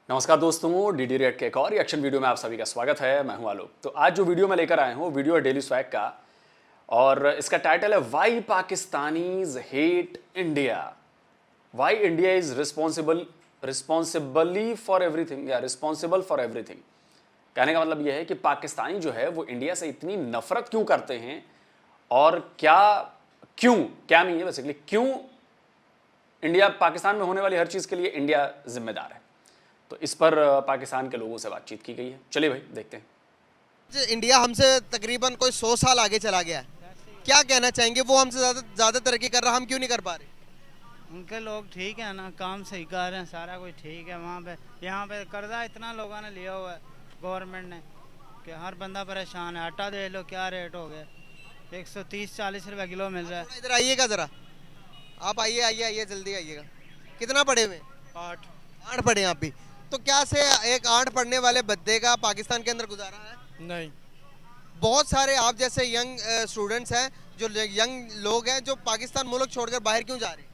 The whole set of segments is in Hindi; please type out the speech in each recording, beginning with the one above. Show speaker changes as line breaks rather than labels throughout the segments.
नमस्कार दोस्तों, डीडी रेड के एक और रिएक्शन वीडियो में आप सभी का स्वागत है। मैं हूं आलोक। तो आज जो वीडियो मैं लेकर आया हूं वीडियो है डेली स्वैग का और इसका टाइटल है why Pakistanis hate India, why India is responsibly for everything या रिस्पॉन्सिबल फॉर एवरीथिंग। कहने का मतलब यह है कि पाकिस्तानी जो है वो इंडिया से इतनी नफरत क्यों करते हैं और क्या नहीं है बेसिकली, क्यों इंडिया पाकिस्तान में होने वाली हर चीज के लिए इंडिया जिम्मेदार है। तो इस पर पाकिस्तान के लोगों से बातचीत की गई है। चलिए भाई देखते हैं।
इंडिया हमसे तकरीबन कोई 100 साल आगे चला गया है, क्या कहना चाहेंगे? वो हमसे ज्यादा तरक्की कर रहा, हम क्यों नहीं कर पा रहे?
उनके लोग ठीक है ना, काम सही कर रहे हैं, सारा कुछ ठीक है। वहाँ पे यहाँ पे कर्जा इतना लोगों ने लिया हुआ है गवर्नमेंट ने कि हर बंदा परेशान है। आटा दे लो क्या रेट हो गया, 130-40 रुपये किलो मिल रहा है।
इधर आइएगा जरा, आप आइए आइए आइए जल्दी आइएगा। कितना पढ़े हुए? 8 पढ़े हैं आप भी। तो क्या से एक 8 पढ़ने वाले बच्चे का पाकिस्तान के अंदर गुजारा है?
नहीं।
बहुत सारे आप जैसे यंग स्टूडेंट्स हैं, जो यंग लोग हैं जो पाकिस्तान मुल्क छोड़कर बाहर क्यों जा रहे हैं?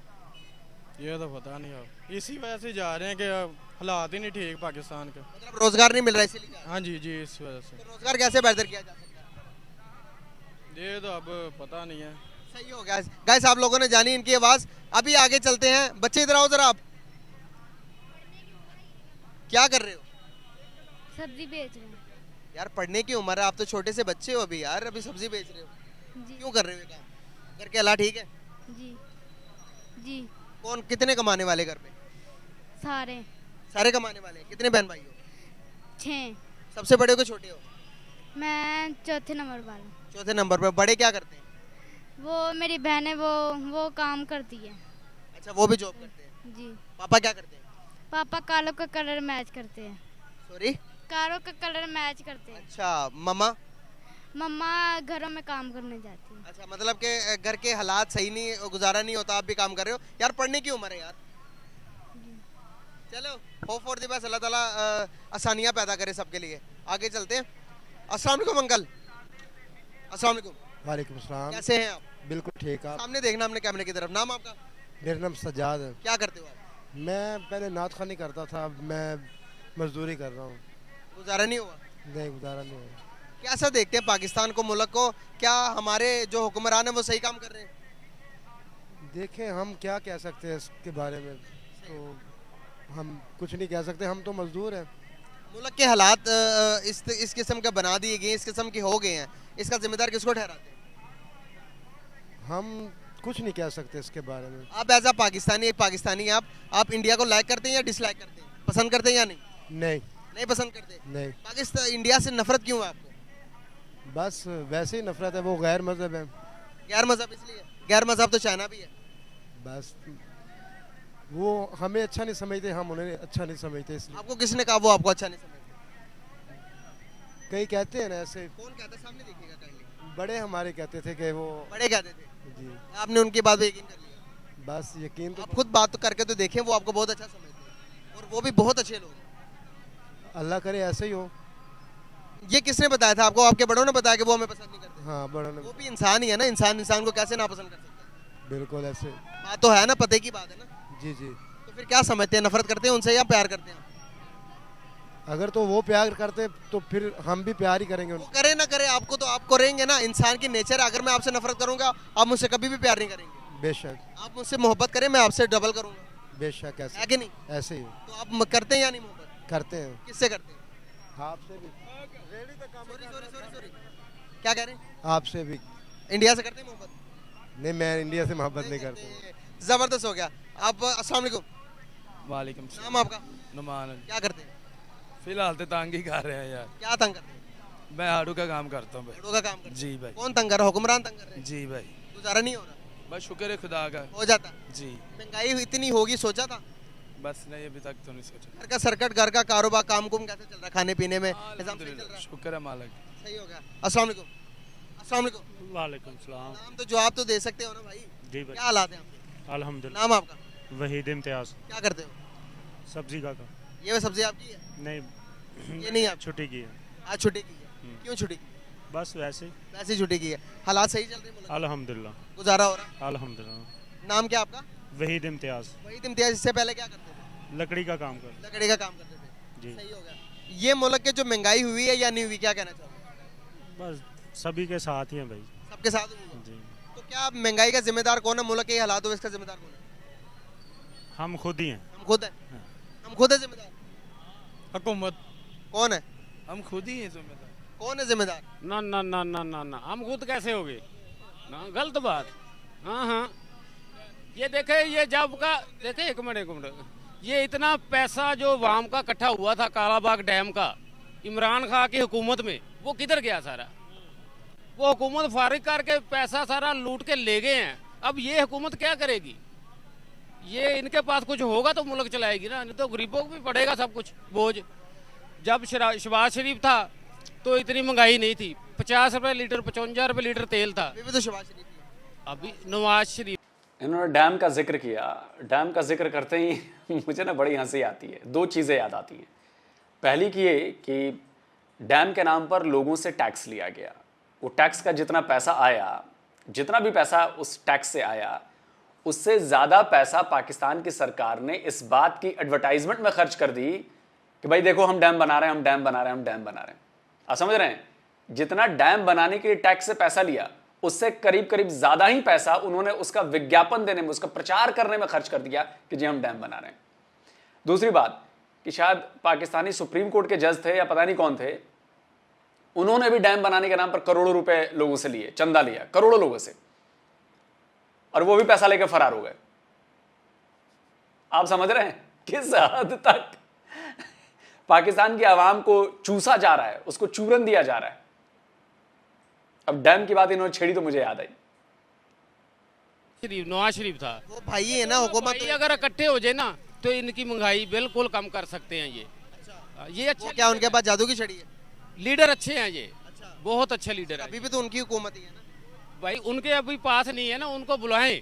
ये तो पता नहीं, अब इसी वजह से जा रहे हैं कि अब हालात ही नहीं ठीक पाकिस्तान के।
मतलब रोजगार नहीं मिल रहा है इसीलिए जा रहे हैं।
हाँ जी जी, इस वजह से।
तो रोजगार कैसे बेहतर किया जा सकता है?
ये तो अब पता नहीं है।
सही हो गया। गाइस आप लोगों ने जानी इनकी आवाज। अभी आगे चलते हैं। बच्चे इधर आओ जरा। आप क्या कर रहे हो?
सब्जी बेच रहे हैं।
यार पढ़ने की उम्र है, आप तो छोटे से बच्चे हो अभी यार, अभी सब्जी बेच रहे हो।
जी
क्यों कर रहे हो ये काम? घर के हालात ठीक है?
जी जी
कौन कितने कमाने वाले घर पे?
सारे
सारे कमाने वाले। कितने बहन भाई हो?
6।
सबसे बड़े हो कि छोटे हो?
मैं चौथे नंबर वाला।
चौथे नंबर पे। बड़े क्या करते हैं?
वो मेरी बहन है, वो काम करती है।
अच्छा, वो भी जॉब करते हैं।
जी।
पापा क्या करते हैं?
पापा कारों का कलर मैच करते हैं।
सॉरी?
कारों का कलर मैच करते हैं।
अच्छा। मम्मा?
मम्मा घरों में काम करने जाती है।
अच्छा, मतलब कि घर के हालात सही नहीं, गुजारा नहीं होता, आप भी काम कर रहे हो। यार पढ़ने की उम्र है यार। चलो होप फॉर द बेस्ट, अल्लाह ताला आसानियाँ पैदा करे सबके लिए। आगे चलते हैं। अस्सलाम वालेकुम अंकल। अस्सलाम वालेकुम।
वालेकुम सलाम।
कैसे हैं आप?
बिल्कुल ठीक। आप?
सामने देखना अपने कैमरे की तरफ। नाम आपका?
मेरा नाम सज्जाद है।
क्या करते हो आप?
मैं पहले नात खानी करता था, अब मैं मजदूरी कर रहा हूँ।
गुजारा नहीं हुआ?
नहीं, गुजारा नहीं हुआ।
कैसा देखते हैं पाकिस्तान को, मुल्क को? क्या हमारे जो हुक्मरान है वो सही काम कर रहे हैं?
देखें, हम क्या कह सकते हैं इसके बारे में, तो हम कुछ नहीं कह सकते, हम तो मजदूर हैं।
मुल्क के हालात इस किस्म के बना दिए गए, इस किस्म के हो गए हैं, इसका जिम्मेदार किसको ठहराते हैं?
हम कुछ नहीं कह सकते इसके बारे में।
आप एज अ पाकिस्तानी, एक पाकिस्तानी आप इंडिया को लाइक करते हैं या डिसलाइक करते हैं? पसंद करते हैं या नहीं?
नहीं।
नहीं पसंद करते।
नहीं,
पाकिस्तान इंडिया से नफरत क्यों है आपको?
बस वैसे ही नफरत है, वो गैर मजहब है।
गैर मजहब इसलिए? गैर मजहब तो चाइना भी है।
बस वो हमें अच्छा नहीं समझते, हम उन्हें अच्छा नहीं समझते, इसलिए।
आपको किसने कहा वो आपको अच्छा नहीं समझते?
कई कहते हैं ना ऐसे,
कौन कहता है? सामने देखिएगा काइंडली।
बड़े हमारे कहते थे कि वो।
बड़े कहते थे?
जी।
आपने उनकी बात पे यकीन कर लिया?
बस यकीन तो
आप खुद बात करके तो देखें, वो आपको बहुत अच्छा समझते हैं और वो भी बहुत अच्छे लोग हैं।
अल्लाह करे ऐसे ही हो।
ये किसने बताया था आपको? आपके बड़ों ने बताया कि वो हमें पसंद नहीं करते?
हाँ, बड़ा
वो भी इंसान ही है ना, इंसान को कैसे नापसंद कर सकता है?
बिल्कुल ऐसे।
बात तो है ना, पते की बात है ना।
जी जी।
तो फिर क्या समझते हैं, नफरत करते हैं उनसे या प्यार करते हैं?
अगर तो वो प्यार करते तो फिर हम भी प्यार ही करेंगे
वो
उनको।
करे ना करे, आपको तो आप करेंगे ना। इंसान की नेचर, अगर मैं आपसे नफरत करूंगा आप मुझसे कभी भी प्यार नहीं करेंगे।
बेशक।
आप मुझसे मोहब्बत करें, मैं आपसे डबल करूंगा।
बेशक
है
ऐसे।
कि नहीं?
ऐसे ही
तो आप करते हैं या नहीं मोहब्बत?
करते हैं।
किससे करते हैं?
आपसे भी।
सॉरी, क्या कह रहे हैं?
आपसे भी।
इंडिया से करते हैं मोहब्बत?
नहीं, मैं इंडिया से मोहब्बत नहीं करता।
जबरदस्त हो गया। आप अस्सलाम वालेकुम।
वालेकुम
नाम आपका?
नुमान।
क्या करते हैं?
फिलहाल तो तंग ही कर रहे हैं यार।
क्या तंग करते हैं?
मैं हाड़ू का काम करता हूँ भाई।
पेड़ों का काम करते हैं?
जी भाई।
कौन तंग कर रहा है? हुक्मरान तंग कर रहे हैं?
जी भाई।
गुजारा नहीं हो रहा?
बस शुक्र है खुदा का।
हो जाता?
जी।
महंगाई इतनी होगी सोचा था?
बस नहीं, अभी तक तो नहीं सोचा।
घर का सर्कट, घर का कारोबार, काम कुम कैसे चल रहा है? खाने पीने में निजाम सही चल रहा है?
शुक्र है मालिक।
सही हो गया। अस्सलाम वालेकुम। अस्सलाम वालेकुम।
वालेकुम सलाम।
नाम तो जवाब तो दे सकते हो ना भाई?
जी
क्या
भाई,
हालात हैं आपके?
अल्हम्दुलिल्लाह।
नाम आपका?
वहीद इम्तियाज।
क्या करते हो?
सब्जी का
ये सब्जी आपकी है?
नहीं,
ये नहीं आप?
छुट्टी की है।
आज छुट्टी की है? क्यों छुट्टी की?
बस वैसे ही।
वैसे ही छुट्टी की है। हालात सही चल रहे हैं मुल्क में?
अल्हम्दुलिल्लाह।
गुजारा हो रहा है?
अल्हम्दुलिल्लाह।
नाम क्या आपका?
वहीद इम्तियाज।
वहीद इम्तियाज। इससे पहले क्या करते थे?
लकड़ी का काम कर।
लकड़ी का काम करते थे।
जी
सही हो गया। ये मुल्क के जो महंगाई हुई है या नहीं हुई, क्या कहना चाहोगे?
बस सभी के साथ ही हैं भाई।
सबके साथ हुई है।
जी
तो क्या महंगाई का जिम्मेदार कौन है? मुल्क के ये हालात हुए इसका जिम्मेदार कौन है?
हम खुद ही हैं।
हम खुद है। हम खुद है जिम्मेदार।
हुकूमत।
कौन है?
हम खुद ही हैं जिम्मेदार।
कौन है जिम्मेदार?
ना ना ना ना ना ना हम खुद कैसे हो गए ना, गलत बात। हाँ हाँ, ये देखे, ये जब का देखे, एक मिनट, ये इतना पैसा जो वाम का इकट्ठा हुआ था कालाबाग डैम का इमरान खान की हुकूमत में, वो किधर गया सारा? वो हुकूमत फारिग करके पैसा सारा लूट के ले गए हैं। अब ये हुकूमत क्या करेगी? ये इनके पास कुछ होगा तो मुल्क चलाएगी ना, नहीं तो गरीबों को भी पड़ेगा सब कुछ बोझ। जब शहबाज शरीफ था तो इतनी महंगाई नहीं थी, 50 रुपए लीटर 55 रुपए लीटर तेल था।
अभी भी तो शहबाज शरीफ ही है।
अभी नवाज शरीफ।
इन्होंने डैम का जिक्र किया। डैम का जिक्र करते ही मुझे ना बड़ी हंसी आती है। दो चीज़ें याद आती हैं। पहली की ये कि डैम के नाम पर लोगों से टैक्स लिया गया। वो टैक्स का जितना पैसा आया, जितना भी पैसा उस टैक्स से आया, उससे ज़्यादा पैसा पाकिस्तान की सरकार ने इस बात की एडवर्टाइजमेंट में खर्च कर दी कि भाई देखो हम डैम बना रहे हैं, हम डैम बना रहे हैं, हम डैम बना रहे हैं। आप समझ रहे हैं? जितना डैम बनाने के लिए टैक्स से पैसा लिया, उससे करीब करीब ज़्यादा ही पैसा उन्होंने उसका विज्ञापन देने में, उसका प्रचार करने में खर्च कर दिया कि जी हम डैम बना रहे हैं। दूसरी बात कि शायद पाकिस्तानी सुप्रीम कोर्ट के जज थे या पता नहीं कौन थे, उन्होंने भी डैम बनाने के नाम पर करोड़ों रुपए लोगों से लिए, चंदा लिया करोड़ों लोगों से, और वो भी पैसा लेकर फरार हो गए। आप समझ रहे हैं किस हद तक पाकिस्तान की आवाम को चूसा जा रहा है, उसको चूरन दिया जा रहा है। अब डैम की बात इन्होंने छेड़ी तो मुझे याद आई।
नवाज शरीफ था
वो भाई है ना हुकूमत।
भाई, अगर इकट्ठे हो जाए ना तो इनकी महंगाई बिल्कुल कम कर सकते हैं। ये
वो
अच्छे
क्या उनके पास जादू की छड़ी है?
लीडर अच्छे हैं, ये बहुत अच्छे लीडर
अभी
हैं
भी तो उनकी हुकूमत ही है ना।
भाई। उनके अभी पास नहीं है ना, उनको बुलाएं,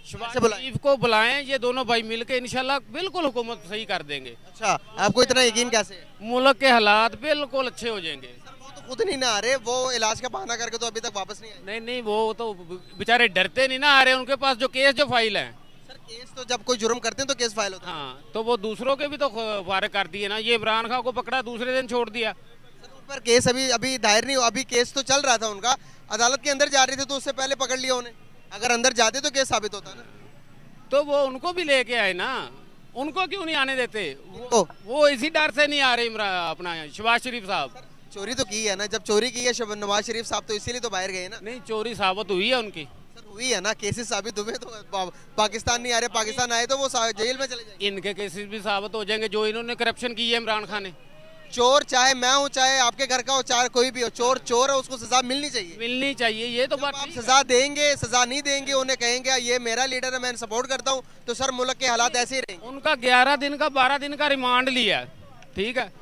शहबाज
कैसे बुलाएं?
शरीफ को बुलाएं, ये दोनों भाई मिलके इंशाल्लाह बिल्कुल हुकूमत सही कर देंगे।
अच्छा, आपको इतना यकीन कैसे है?
मुल्क के हालात बिल्कुल अच्छे हो जाएंगे।
वो तो खुद नहीं ना आ रहे, वो इलाज का बहाना करके तो अभी तक वापस नहीं आए।
नहीं नहीं, वो तो बेचारे डरते नहीं ना आ रहे, उनके पास जो केस जो फाइल है।
सर केस तो जब कोई जुर्म करते हैं तो केस फाइल होता है।
हाँ, तो वो दूसरों के भी तो फारिग कर दिए ना। ये इमरान खान को पकड़ा, दूसरे दिन छोड़ दिया।
सर उन पर केस अभी दायर नहीं हुआ, अभी केस तो चल रहा था उनका, अदालत के अंदर जा रहे थे तो उससे पहले पकड़ लिया उन्हें। अगर अंदर जाते तो केस साबित होता ना।
तो वो उनको भी लेके आए ना, उनको क्यों नहीं आने देते?
तो
वो इसी डर से नहीं आ रहे अपना शहबाज शरीफ साहब।
चोरी तो की है ना, जब चोरी की है नवाज शरीफ साहब तो इसीलिए तो बाहर गए ना।
नहीं, चोरी साबित हुई है उनकी।
सर हुई है ना, केसेस साबित हुए तो पाकिस्तान नहीं आ रहे, पाकिस्तान आए तो वो जेल में चले जाएंगे।
इनके केसेस भी साबित हो जाएंगे जो इन्होंने करप्शन की है इमरान खान ने।
चोर चाहे मैं हूँ, चाहे आपके घर का हो, चाहे कोई भी हो, चोर चोर है, उसको सजा मिलनी चाहिए।
मिलनी चाहिए, ये तो
जब
बात
आप
ठीक है।
सजा देंगे, सजा नहीं देंगे, उन्हें कहेंगे ये मेरा लीडर है, मैं सपोर्ट करता हूँ, तो सर मुल्क के हालात ऐसे ही रहेंगे।
उनका 11 दिन का 12 दिन का रिमांड लिया, ठीक है,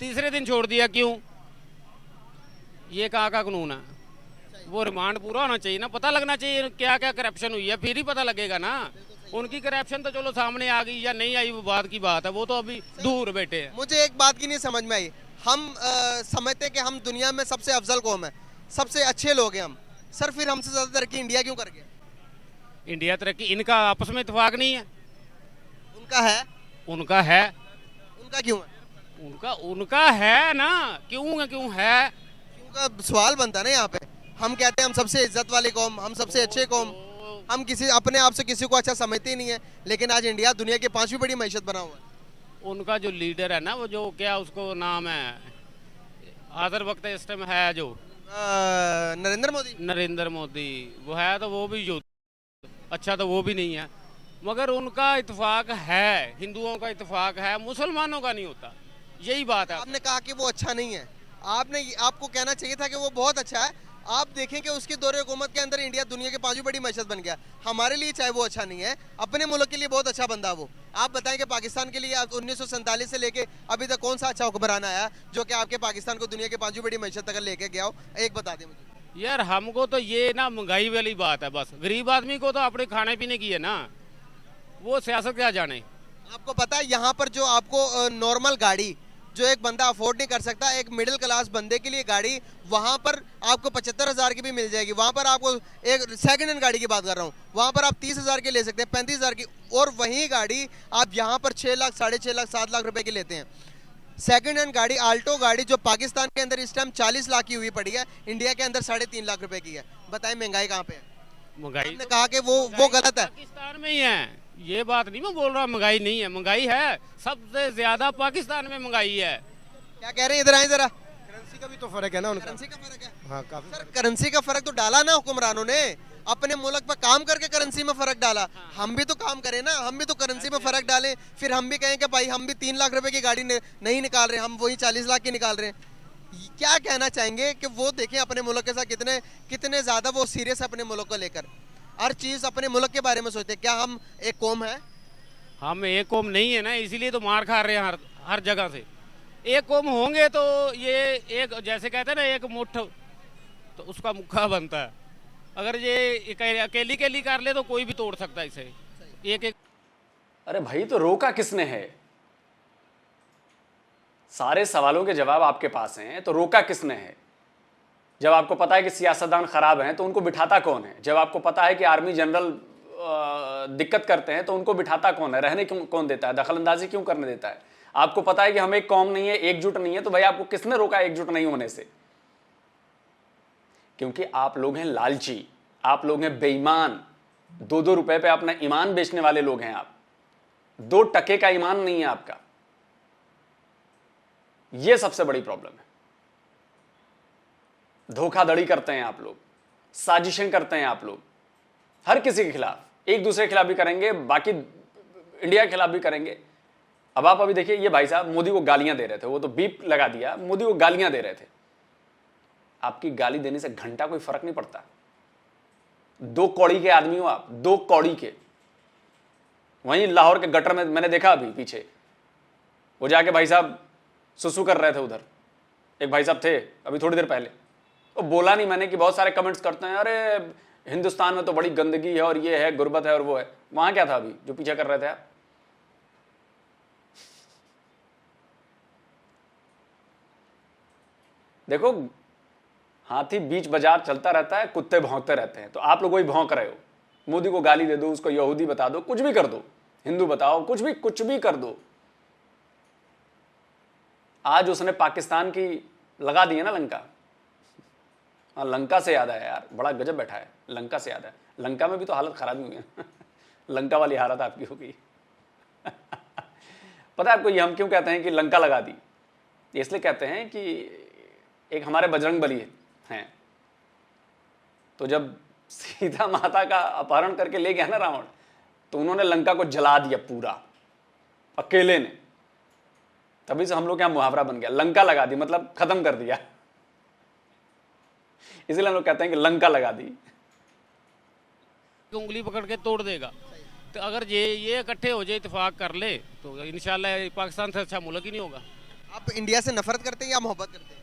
तीसरे दिन छोड़ दिया, क्यों? ये कहाँ का कानून है? वो रिमांड पूरा होना चाहिए ना, पता लगना चाहिए क्या क्या करप्शन हुई है, फिर ही पता लगेगा ना। उनकी करप्शन तो चलो सामने आ गई या नहीं आई, वो बात की बात है, वो तो अभी दूर बैठे हैं।
मुझे एक बात की नहीं समझ में आई, हम समझते हैं कि हम दुनिया में सबसे अफजल कौम है, सबसे अच्छे लोग हैं हम, सर फिर हमसे ज़्यादा तरक्की इंडिया क्यों कर गया?
इंडिया तरक्की, इनका आपस में इतफाक नहीं है।
उनका है।
उनका है।
उनका क्यों है?
उनका है ना, क्यों है, क्यों है?
उनका सवाल बनता है ना यहाँ पे। हम कहते हैं हम सबसे इज्जत वाली कौम, हम सबसे अच्छे कौम, हम किसी अपने आप से किसी को अच्छा समझते ही नहीं है, लेकिन आज इंडिया दुनिया की 5वीं बड़ी मैशत बना हुआ है।
उनका जो लीडर है ना, वो जो क्या उसको नाम है, हाजिर वक्त इस टाइम है जो
नरेंद्र मोदी।
नरेंद्र मोदी, वो है तो वो भी जो अच्छा तो वो भी नहीं है, मगर उनका इत्तेफाक है, हिंदुओं का इत्तेफाक है, मुसलमानों का नहीं होता, यही बात है।
आपने कहा कि वो अच्छा नहीं है, आपको कहना चाहिए था कि वो बहुत अच्छा है। आप देखें कि उसके दौरे हुकूमत के अंदर इंडिया दुनिया की 5वीं बड़ी मैशत बन गया। हमारे लिए चाहे वो अच्छा नहीं है, अपने मुल्क के लिए बहुत अच्छा बंदा वो। आप बताएं कि पाकिस्तान के लिए 1947 से लेके अभी तक कौन सा अच्छा हुक्मरान आया जो कि आपके पाकिस्तान को दुनिया की 5वीं बड़ी मैशत तक लेके गया हो? एक बता दें मुझे।
यार हमको तो ये ना महंगाई वाली बात है, बस गरीब आदमी को तो अपने खाने पीने की है ना, वो सियासत क्या जाने।
आपको पता है यहाँ पर जो आपको नॉर्मल गाड़ी जो एक बंदा अफोर्ड नहीं कर सकता, एक मिडिल क्लास बंदे के लिए गाड़ी वहाँ पर आपको 75,000 की भी मिल जाएगी। वहाँ पर आपको एक सेकंड हैंड गाड़ी की बात कर रहा हूँ, वहाँ पर आप 30,000 की ले सकते हैं, 35,000 की, और वही गाड़ी आप यहाँ पर 6 लाख, 6.5 लाख, 7 लाख रुपए की लेते हैं। सेकंड हैंड गाड़ी आल्टो गाड़ी जो पाकिस्तान के अंदर इस टाइम 40 लाख की हुई पड़ी है, इंडिया के अंदर 3.5 लाख रुपए की है। बताएं महंगाई कहाँ पे है?
महंगाई
आपने कहा कि वो गलत है।
पाकिस्तान में ही है, ये बात नहीं मैं बोल रहा महंगाई नहीं है, महंगाई है, सबसे ज्यादा पाकिस्तान में महंगाई है।
क्या कह रहे हैं, इधर आए जरा।
करेंसी का भी तो फर्क है ना उनका।
करेंसी का फर्क है।
हाँ काफी
सर करेंसी का फर्क तो डाला ना हुक्मरानों ने, अपने मुल्क पर काम करके करेंसी में फर्क डाला। हम भी तो काम करें ना, हम भी तो करेंसी में फर्क डालें, फिर हम भी कहें कि भाई हम भी 3 लाख रुपए की गाड़ी नहीं निकाल रहे, हम वही 40 लाख की निकाल रहे हैं। क्या कहना चाहेंगे कि वो देखें अपने मुल्क के साथ कितने ज्यादा वो सीरियस है अपने मुल्क को लेकर, हर चीज अपने मुल्क के बारे में सोचते। क्या हम एक कौम है?
हम एक कौम नहीं है ना, इसीलिए तो मार खा रहे हैं हर जगह से। एक कौम होंगे तो ये एक, जैसे कहते हैं ना, एक मुट्ठ तो उसका मुक्का बनता है। अगर ये अकेली कर ले तो कोई भी तोड़ सकता है इसे एक।
अरे भाई तो रोका किसने है? सारे सवालों के जवाब आपके पास हैं, तो रोका किसने है? जब आपको पता है कि सियासतदान खराब हैं तो उनको बिठाता कौन है? जब आपको पता है कि आर्मी जनरल दिक्कत करते हैं तो उनको बिठाता कौन है? रहने कौन देता है? दखलंदाजी क्यों करने देता है? आपको पता है कि हम एक कौम नहीं है, एकजुट नहीं है, तो भाई आपको किसने रोका एकजुट नहीं होने से? क्योंकि आप लोग हैं लालची, आप लोग हैं बेईमान, 2-2 रुपए पे अपना ईमान बेचने वाले लोग हैं आप। 2 टके का ईमान नहीं है आपका, यह सबसे बड़ी प्रॉब्लम है। धोखाधड़ी करते हैं आप लोग, साजिशें करते हैं आप लोग, हर किसी के खिलाफ, एक दूसरे के खिलाफ भी करेंगे, बाकी इंडिया के खिलाफ भी करेंगे। अब आप अभी देखिए, ये भाई साहब मोदी को गालियां दे रहे थे, वो तो बीप लगा दिया, मोदी को गालियां दे रहे थे। आपकी गाली देने से घंटा कोई फर्क नहीं पड़ता। 2 कौड़ी के आदमी हो आप, 2 कौड़ी के। वहीं लाहौर के गटर में मैंने देखा अभी पीछे, वो जाके भाई साहब सुसु कर रहे थे उधर, एक भाई साहब थे अभी थोड़ी देर पहले। वो बोला नहीं मैंने कि बहुत सारे कमेंट्स करते हैं, अरे हिंदुस्तान में तो बड़ी गंदगी है और ये है, गुर्बत है और वो है। वहां क्या था अभी जो पीछे कर रहे थे आप? देखो, हाथी बीच बाजार चलता रहता है, कुत्ते भौंकते रहते हैं, तो आप लोग वही भौंक रहे हो। मोदी को गाली दे दो, उसको यहूदी बता दो, कुछ भी कर दो, हिंदू बताओ, कुछ भी कर दो। आज उसने पाकिस्तान की लगा दी है ना लंका। हाँ, लंका से याद आया यार, बड़ा गजब बैठा है। लंका से याद है, लंका में भी तो हालत खराब हुई है। लंका वाली हालत आपकी हो गई। पता है आपको ये हम क्यों कहते हैं कि लंका लगा दी? इसलिए कहते हैं कि एक हमारे बजरंग बली हैं, तो जब सीता माता का अपहरण करके ले गया ना रावण, तो उन्होंने लंका को जला दिया पूरा, अकेले ने। तभी से हम लोग यहाँ मुहावरा बन गया, लंका लगा दी, मतलब खत्म कर दिया। इसलिए हम लोग कहते हैं कि लंका लगा दी।
उंगली पकड़ के तोड़ देगा। तो अगर ये इकट्ठे हो जाए, इत्तेफाक कर ले, तो इंशाल्लाह पाकिस्तान से अच्छा मुल्क ही नहीं होगा।
आप इंडिया से नफरत करते हैं या मोहब्बत करते हैं?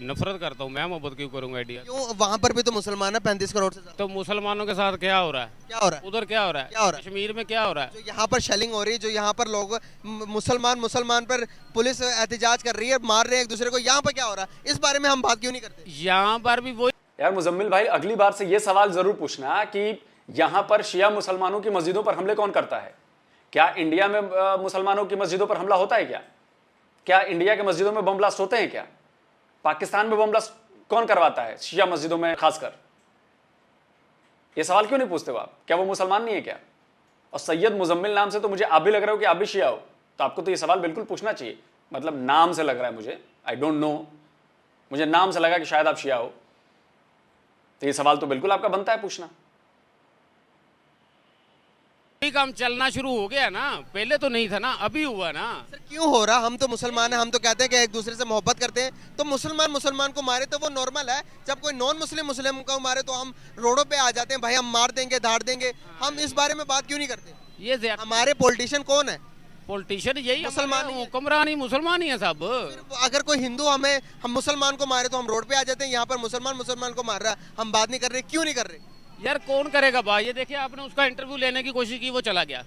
नफरत करता हूँ मैं, मोहब्बत क्यों करूंगा इंडिया?
क्यों? वहां पर भी तो मुसलमान है 35 करोड़ से ज्यादा।
तो मुसलमानों के साथ क्या हो रहा है?
क्या हो रहा है
उधर? क्या हो रहा है?
क्या हो रहा है?
कश्मीर में क्या हो रहा है?
जो यहाँ पर शेलिंग हो रही है, जो यहाँ पर लोग मुसलमान पर पुलिस एहतजाज कर रही है, मार रहे हैं एक दूसरे को, यहाँ पर क्या हो रहा है? इस बारे में हम बात क्यों नहीं करते?
यहाँ पर भी वही।
यार मुजम्मिल भाई, अगली बार से ये सवाल जरूर पूछना कि यहां पर शिया मुसलमानों की मस्जिदों पर हमले कौन करता है? क्या इंडिया में मुसलमानों की मस्जिदों पर हमला होता है क्या? क्या इंडिया के मस्जिदों में बम ब्लास्ट होते हैं क्या? पाकिस्तान में बम ब्लास्ट कौन करवाता है शिया मस्जिदों में खासकर? ये सवाल क्यों नहीं पूछते हो आप? क्या वो मुसलमान नहीं है क्या? और सैयद मुजम्मिल नाम से तो मुझे आप भी लग रहे हो कि आप भी शिया हो, तो आपको तो ये सवाल बिल्कुल पूछना चाहिए। मतलब नाम से लग रहा है मुझे, आई डोंट नो, मुझे नाम से लगा कि शायद आप शिया हो, तो ये सवाल तो बिल्कुल आपका बनता है पूछना।
काम चलना शुरू हो गया ना, पहले तो नहीं था ना, अभी हुआ ना।
सर क्यों हो रहा? हम तो मुसलमान हैं, हम तो कहते हैं कि एक दूसरे से मोहब्बत करते हैं, तो मुसलमान को मारे तो वो नॉर्मल है। जब कोई नॉन मुस्लिम को मारे तो हम रोडों पे आ जाते हैं, भाई हम मार देंगे, धाड़ देंगे। हम इस बारे में बात क्यों नहीं करते?
ये
हमारे पॉलिटिशियन कौन है?
पॉलिटिशियन यही
मुसलमान,
हुक्मरान ही मुसलमान ही है सब।
अगर कोई हिंदू हम मुसलमान को मारे तो हम रोड पे आ जाते हैं। यहाँ पर मुसलमान को मार रहा है, हम बात नहीं कर रहे। क्यों नहीं कर रहे?
यार कौन करेगा भाई? ये देखिए, आपने उसका इंटरव्यू लेने की कोशिश की, वो चला गया,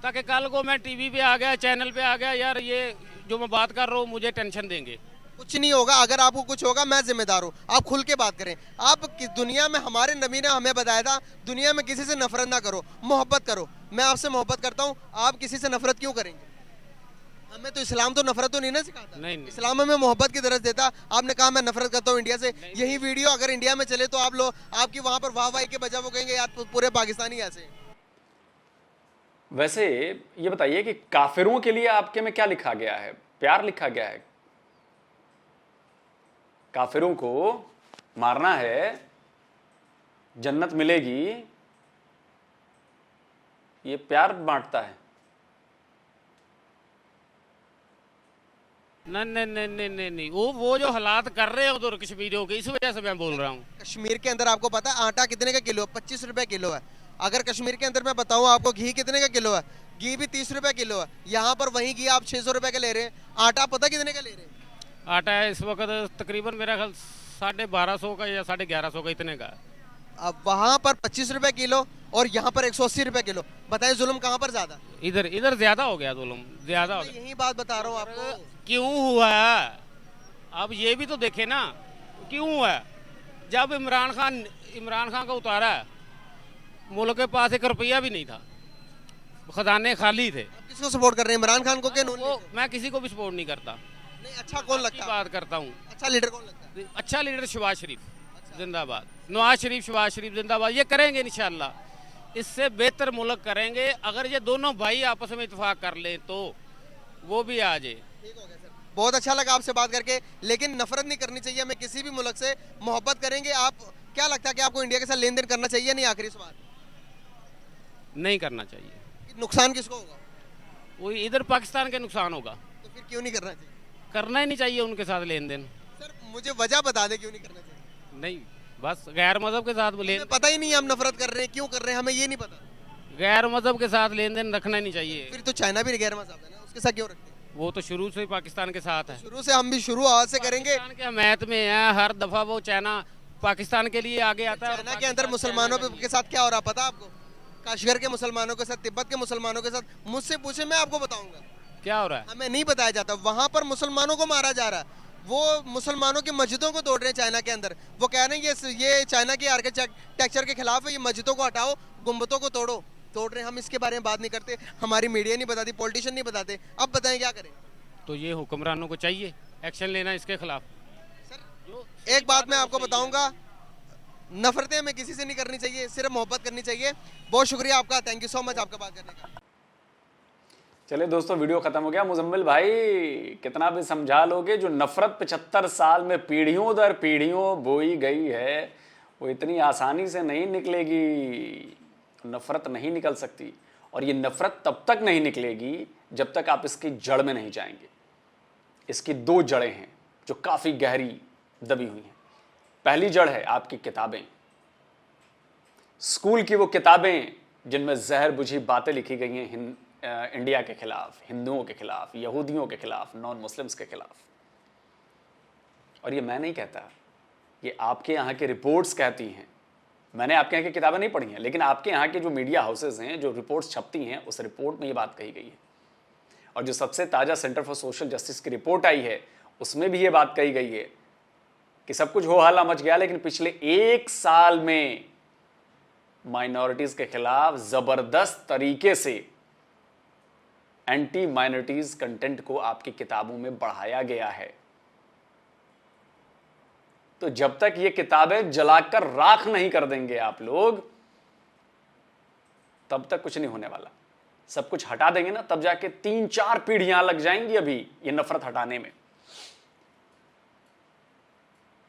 ताकि कल को मैं टीवी पे आ गया, चैनल पे आ गया, यार ये जो मैं बात कर रहा हूँ मुझे टेंशन देंगे।
कुछ नहीं होगा। अगर आपको कुछ होगा, मैं जिम्मेदार हूँ। आप खुल के बात करें। आप दुनिया में, हमारे नबी ने हमें बताया था, दुनिया में किसी से नफरत ना करो, मोहब्बत करो। मैं आपसे मोहब्बत करता हूँ, आप किसी से नफरत क्यों करेंगे? हमें तो इस्लाम तो नफरत तो नहीं ना सिखाता।
नहीं, नहीं।
इस्लाम हमें मोहब्बत की दरस देता। आपने कहा मैं नफरत करता हूँ इंडिया से। यही वीडियो अगर इंडिया में चले तो आप लोग आपकी वहां पर वाह वाही के बजाय वो कहेंगे यार पूरे पाकिस्तानी ऐसे हैं।
वैसे ये बताइए कि काफिरों के लिए आपके में क्या लिखा गया है? प्यार लिखा गया है? काफिरों को मारना है, जन्नत मिलेगी, ये प्यार बांटता है?
नहीं, वो जो हालात कर रहे हैं उधर कश्मीरियों के, इस वजह से मैं बोल रहा हूँ।
कश्मीर के अंदर आपको पता है आटा कितने का किलो? 25 रुपए किलो है। अगर कश्मीर के अंदर मैं बताऊं आपको घी कितने का किलो है? घी भी 30 रुपए किलो है। यहाँ पर वही घी आप 600 रुपए का ले रहे हैं। आटा पता कितने का ले रहे हैं?
आटा है इस वक्त तकरीबन मेरा ख्याल 1250 का या 1150 का, इतने का।
अब वहाँ पर 25 रुपए किलो और यहाँ पर 180 रुपए किलो। बताइए जुल्म कहाँ पर ज्यादा?
इधर ज्यादा हो गया जुल्म, ज्यादा हो
मैं
गया।
यही बात बता रहा हूँ आपको।
क्यों हुआ? अब ये भी तो देखे ना, क्यों हुआ? जब इमरान खान का उतारा, मुल्क के पास 1 रुपया भी नहीं था, खजाने खाली थे।
आप किसको सपोर्ट कर रहे हैं, इमरान खान को क्या नून लीग
वो
को?
मैं किसी को भी सपोर्ट नहीं करता।
नहीं, अच्छा कौन लगता है?
बात करता हूँ,
अच्छा लीडर कौन लगता है?
अच्छा लीडर शहबाज शरीफ जिंदाबाद, नवाज शरीफ शहबाज शरीफ जिंदाबाद। ये करेंगे इंशाल्लाह, इससे बेहतर मुल्क करेंगे। अगर ये दोनों भाई आपस में इत्तेफाक कर लें तो वो भी आ जाए।
ठीक हो गया सर, बहुत अच्छा लगा आपसे बात करके। लेकिन नफरत नहीं करनी चाहिए हमें किसी भी मुल्क से, मोहब्बत करेंगे। आप क्या लगता है कि आपको इंडिया के साथ लेन देन करना चाहिए? नहीं, आखिरी सवाल,
नहीं करना चाहिए।
नुकसान किसको होगा?
वो इधर पाकिस्तान के नुकसान होगा।
तो फिर क्यों नहीं करना चाहिए?
करना ही नहीं चाहिए उनके साथ लेन देन।
सर मुझे वजह बता दें क्यों नहीं करना चाहिए।
नहीं, बस गैर मजहब के साथ
हमें पता ही नहीं है हम नफरत कर रहे हैं, क्यों कर रहे हैं हमें ये नहीं पता।
गैर मजहब के साथ लेन देन रखना ही नहीं चाहिए।
फिर तो चाइना भी गैर मजहब है ना, उसके साथ क्यों रखते हैं?
वो तो शुरू से ही पाकिस्तान के साथ है।
शुरू से हम भी शुरुआत से करेंगे।
पाकिस्तान के हमायत में है, हर दफा वो चाइना पाकिस्तान के लिए आगे आता है। और
चाइना के अंदर
पाकिस्तान
मुसलमानों
चाइना
के साथ क्या हो रहा है पता आपको? काशगर के मुसलमानों के साथ, तिब्बत के मुसलमानों के साथ, मुझसे पूछे मैं आपको बताऊंगा।
क्या हो रहा है?
हमें नहीं बताया जाता। वहां पर मुसलमानों को मारा जा रहा है। वो मुसलमानों की मस्जिदों को तोड़ रहे हैं चाइना के अंदर। वो कह रहे हैं ये चाइना की आर्किटेक्चर के खिलाफ है, ये मस्जिदों को हटाओ, गुम्बदों को तोड़ रहे हैं। हम इसके बारे में बात नहीं करते, हमारी मीडिया नहीं बताती, पॉलिटिशियन नहीं बताते। अब बताएं क्या करें?
तो ये हुक्मरानों को चाहिए एक्शन लेना इसके खिलाफ।
सर एक बात मैं आपको बताऊंगा, नफरतें हमें किसी से नहीं करनी चाहिए, सिर्फ मोहब्बत करनी चाहिए। बहुत शुक्रिया आपका, थैंक यू सो मच आपका बात करने का।
चलिए दोस्तों, वीडियो खत्म हो गया। मुजम्मिल भाई कितना भी समझा लोगे, जो नफरत 75 साल में पीढ़ियों दर पीढ़ियों बोई गई है वो इतनी आसानी से नहीं निकलेगी। नफरत नहीं निकल सकती, और ये नफरत तब तक नहीं निकलेगी जब तक आप इसकी जड़ में नहीं जाएंगे। इसकी 2 जड़ें हैं जो काफ़ी गहरी दबी हुई हैं। पहली जड़ है आपकी किताबें, स्कूल की वो किताबें जिनमें जहर बुझी बातें लिखी गई हैं इंडिया के खिलाफ, हिंदुओं के खिलाफ, यहूदियों के खिलाफ, नॉन मुस्लिम्स के खिलाफ। और ये मैं नहीं कहता, ये आपके यहाँ के रिपोर्ट्स कहती हैं। मैंने आपके यहाँ की किताबें नहीं पढ़ी हैं, लेकिन आपके यहाँ के जो मीडिया हाउसेज हैं, जो रिपोर्ट्स छपती हैं, उस रिपोर्ट में ये बात कही गई है। और जो सबसे ताज़ा सेंटर फॉर सोशल जस्टिस की रिपोर्ट आई है, उसमें भी ये बात कही गई है कि सब कुछ हो हल्ला मच गया, लेकिन पिछले 1 साल में माइनॉरिटीज़ के खिलाफ ज़बरदस्त तरीके से एंटी माइनॉरिटीज़ कंटेंट को आपकी किताबों में बढ़ाया गया है। तो जब तक ये किताबें जलाकर राख नहीं कर देंगे आप लोग, तब तक कुछ नहीं होने वाला। सब कुछ हटा देंगे ना, तब जाके 3-4 पीढ़ियां लग जाएंगी अभी ये नफरत हटाने में।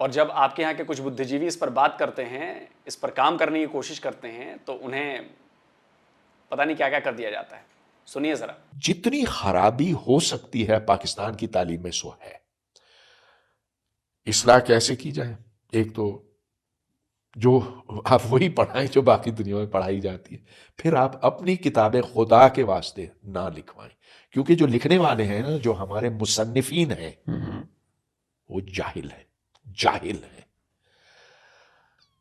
और जब आपके यहाँ के कुछ बुद्धिजीवी इस पर बात करते हैं, इस पर काम करने की कोशिश करते हैं, तो उन्हें पता नहीं क्या क्या कर दिया जाता है। सुनिए जरा।
जितनी खराबी हो सकती है पाकिस्तान की तालीम में सो है। इस्लाह कैसे की जाए? एक तो जो आप वही पढ़ाएं जो बाकी दुनिया में पढ़ाई जाती है। फिर आप अपनी किताबें खुदा के वास्ते ना लिखवाएं, क्योंकि जो लिखने वाले हैं ना, जो हमारे मुसन्निफीन हैं, वो जाहिल है।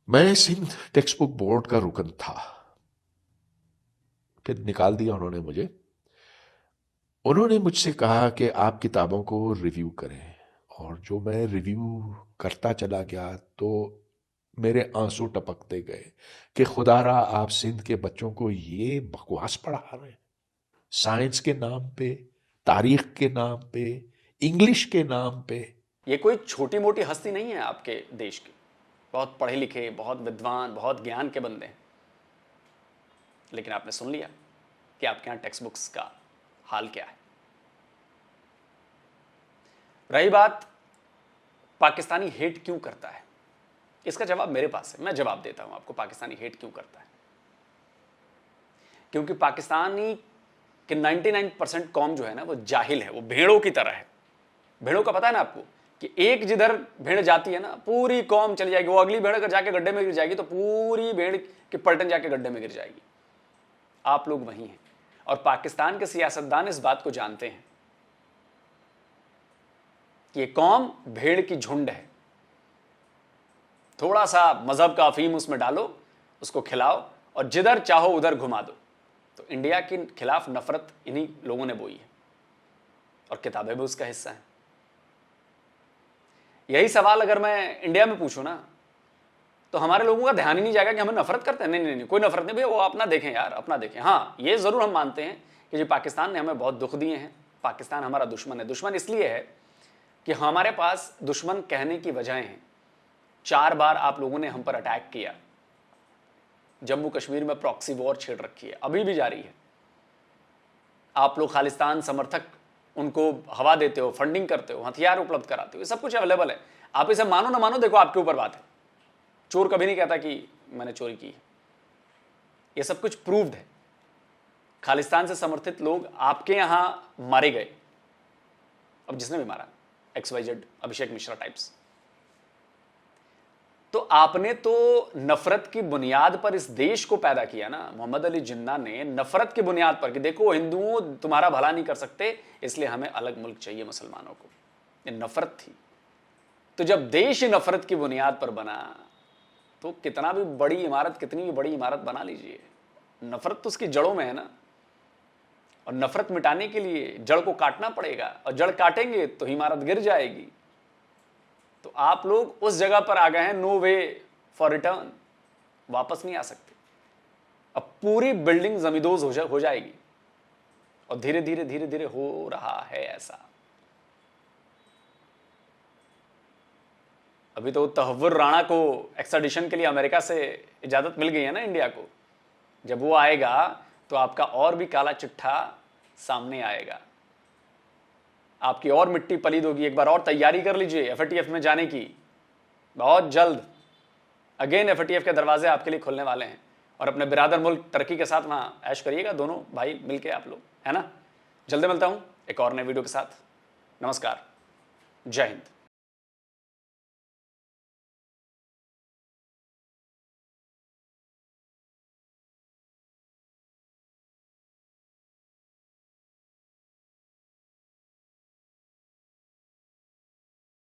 मैं सिंध टेक्स्ट बुक बोर्ड का रुकन था, फिर निकाल दिया उन्होंने मुझे। उन्होंने मुझसे कहा कि आप किताबों को रिव्यू करें, और जो मैं रिव्यू करता चला गया तो मेरे आंसू टपकते गए कि खुदारा आप सिंध के बच्चों को ये बकवास पढ़ा रहे हैं। साइंस के नाम पे तारीख के नाम पे, इंग्लिश के नाम पे।
ये कोई छोटी मोटी हस्ती नहीं है आपके देश की, बहुत पढ़े लिखे, बहुत विद्वान, बहुत ज्ञान के बंदे हैं, लेकिन आपने सुन लिया कि आपके यहाँ टेक्स्ट बुक्स का हाल क्या है। रही बात पाकिस्तानी हेट क्यों करता है, इसका जवाब मेरे पास है, मैं जवाब देता हूं आपको। पाकिस्तानी हेट क्यों करता है? क्योंकि पाकिस्तानी के 99% कौम जो है ना वो जाहिल है, वो भेड़ों की तरह है। भेड़ों का पता है ना आपको कि एक जिधर भेड़ जाती है ना पूरी कौम चली जाएगी, वो अगली भेड़ अगर जाके गड्ढे में गिर जाएगी तो पूरी भेड़ की पलटन जाके गड्ढे में गिर जाएगी। आप लोग वही हैं, और पाकिस्तान के सियासतदान इस बात को जानते हैं कि ये कौम भेड़ की झुंड है। थोड़ा सा मजहब का अफीम उसमें डालो, उसको खिलाओ और जिधर चाहो उधर घुमा दो। तो इंडिया के खिलाफ नफरत इन्हीं लोगों ने बोई है, और किताबें भी उसका हिस्सा हैं। यही सवाल अगर मैं इंडिया में पूछूं ना तो हमारे लोगों का ध्यान ही नहीं जाएगा कि हमें नफरत करते हैं। नहीं, कोई नफरत नहीं भैया, वो अपना देखें यार, अपना देखें। हाँ, ये जरूर हम मानते हैं कि जी पाकिस्तान ने हमें बहुत दुख दिए हैं, पाकिस्तान हमारा दुश्मन है। दुश्मन इसलिए है कि हमारे पास दुश्मन कहने की वजहें हैं। 4 बार आप लोगों ने हम पर अटैक किया, जम्मू कश्मीर में प्रॉक्सी वॉर छेड़ रखी है, अभी भी जारी है। आप लोग खालिस्तान समर्थक उनको हवा देते हो, फंडिंग करते हो, हथियार उपलब्ध कराते हो, ये सब कुछ अवेलेबल है। आप इसे मानो ना मानो, देखो आपके ऊपर बात है। चोर कभी नहीं कहता कि मैंने चोरी की है, ये सब कुछ प्रूव्ड है। खालिस्तान से समर्थित लोग आपके यहां मारे गए, अब जिसने भी मारा, XYZ अभिषेक मिश्रा टाइप्स। तो आपने तो नफरत की बुनियाद पर इस देश को पैदा किया ना। मोहम्मद अली जिन्ना ने नफरत की बुनियाद पर कि देखो हिंदुओं तुम्हारा भला नहीं कर सकते, इसलिए हमें अलग मुल्क चाहिए मुसलमानों को, ये नफरत थी। तो जब देश नफरत की बुनियाद पर बना तो कितना भी बड़ी इमारत, कितनी भी बड़ी इमारत बना लीजिए, नफरत तो उसकी जड़ों में है ना। और नफरत मिटाने के लिए जड़ को काटना पड़ेगा, और जड़ काटेंगे तो इमारत गिर जाएगी। तो आप लोग उस जगह पर आ गए हैं, नो वे फॉर रिटर्न, वापस नहीं आ सकते। अब पूरी बिल्डिंग जमींदोज हो जाएगी, और धीरे धीरे धीरे धीरे हो रहा है ऐसा। अभी तो तहव्वुर राणा को एक्स्ट्राडिशन के लिए अमेरिका से इजाजत मिल गई है ना इंडिया को। जब वो आएगा तो आपका और भी काला चिट्ठा सामने आएगा, आपकी और मिट्टी पलीद होगी। एक बार और तैयारी कर लीजिए FATF में जाने की, बहुत जल्द अगेन FATF के दरवाजे आपके लिए खुलने वाले हैं। और अपने बिरादर मुल्क टर्की के साथ वहां ऐश करिएगा, दोनों भाई मिलके आप लोग, है ना। जल्दी मिलता हूं एक और नए वीडियो के साथ। नमस्कार, जय हिंद।